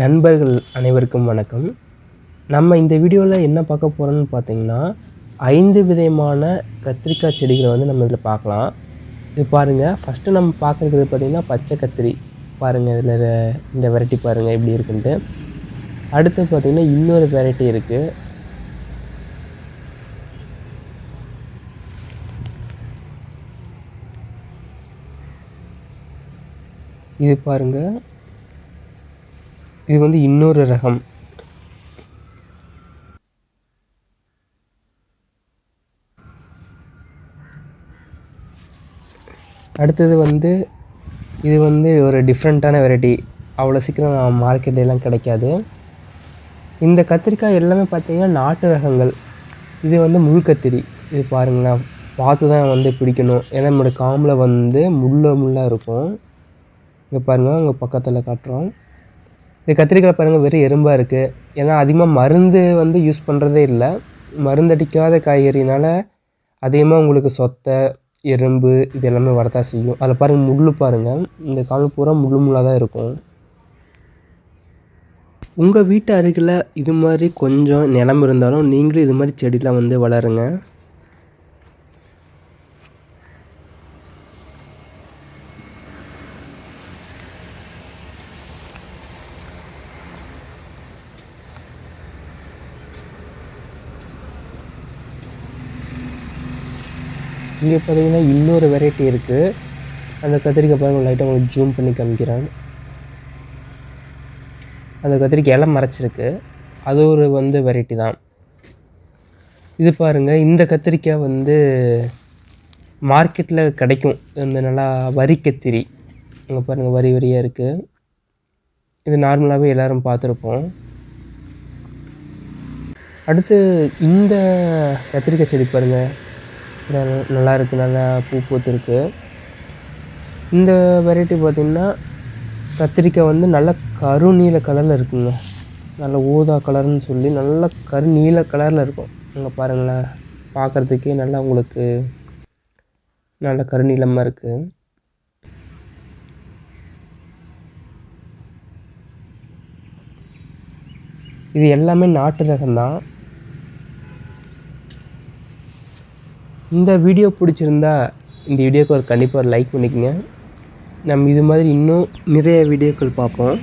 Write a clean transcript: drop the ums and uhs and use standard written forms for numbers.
நண்பர்கள் அனைவருக்கும் வணக்கம். நம்ம இந்த வீடியோவில் என்ன பார்க்க போகிறோம்னு பார்த்தீங்கன்னா 5 விதமான கத்திரிக்காய் செடிகளை வந்து நம்ம இதில் பார்க்கலாம். இது பாருங்கள், ஃபஸ்ட்டு நம்ம பார்க்குறது பார்த்திங்கன்னா பச்சை கத்திரி. பாருங்கள், இதில் இந்த வெரைட்டி பாருங்கள் எப்படி இருக்குன்ட்டு. அடுத்து பார்த்திங்கன்னா இன்னொரு வெரைட்டி இருக்குது. இது பாருங்கள், இது வந்து இன்னொரு ரகம். அடுத்தது வந்து இது வந்து ஒரு டிஃப்ரெண்ட்டான வெரைட்டி. அவ்வளோ சீக்கிரம் மார்க்கெட்லாம் கிடைக்காது. இந்த கத்திரிக்காய் எல்லாமே பார்த்திங்கன்னா நாட்டு ரகங்கள். இது வந்து முள் கத்திரி. இது பாருங்களேன், பார்த்து தான் வந்து பிடிக்கணும். ஏன்னா நம்மளோட காம்பில் வந்து முள்ளாக இருக்கும். இங்கே பாருங்கள், உங்கள் பக்கத்தில் காட்டுறோம். இந்த கத்திரிக்காய் பாருங்கள், வெறும் எறும்பாக இருக்குது. ஏன்னா அதிகமாக மருந்து வந்து யூஸ் பண்ணுறதே இல்லை. மருந்தடிக்காத காய்கறினால் அதிகமாக உங்களுக்கு சொத்தை, எறும்பு இது எல்லாமே வரதான் செய்யும். அதில் பாருங்கள், முள் பாருங்கள், இந்த கால் பூரா முள்ளாக தான் இருக்கும். உங்கள் வீட்டு அருகில் இது மாதிரி கொஞ்சம் நிலம் இருந்தாலும் நீங்களும் இது மாதிரி செடிலாம் வந்து வளருங்க. இங்கே பார்த்தீங்கன்னா இன்னொரு வெரைட்டி இருக்குது. அந்த கத்திரிக்காய் பாருங்கள், லைட்டாக உங்களுக்கு ஜூம் பண்ணி காமிக்கிறேன். அந்த கத்திரிக்காய் இலை மறைச்சிருக்கு. அது ஒரு வந்து வெரைட்டி தான். இது பாருங்கள், இந்த கத்திரிக்காய் வந்து மார்க்கெட்டில் கிடைக்கும். இந்த நல்லா வரி கத்திரி. இங்கே பாருங்கள், வரி வரியாக இருக்குது. இது நார்மலாகவே எல்லோரும் பார்த்துருப்போம். அடுத்து இந்த கத்திரிக்காய் செடி பாருங்கள், நல்லா இருக்குது, நல்லா பூ பூத்துருக்கு. இந்த வெரைட்டி பார்த்திங்கன்னா கத்திரிக்காய் வந்து நல்ல கருநீல கலரில் இருக்குங்க. நல்ல ஊதா கலர்னு சொல்லி நல்ல கருநீல கலரில் இருக்கும். அங்கே பாருங்களேன், பார்க்குறதுக்கே நல்லா உங்களுக்கு நல்ல கருநீலமாக இருக்குது. இது எல்லாமே நாட்டு ரகம்தான். இந்த வீடியோ பிடிச்சிருந்தா இந்த வீடியோக்கு கண்டிப்பாக ஒரு லைக் பண்ணிக்கங்க. நம்ம இது மாதிரி இன்னும் நிறைய வீடியோக்கள் பார்ப்போம்.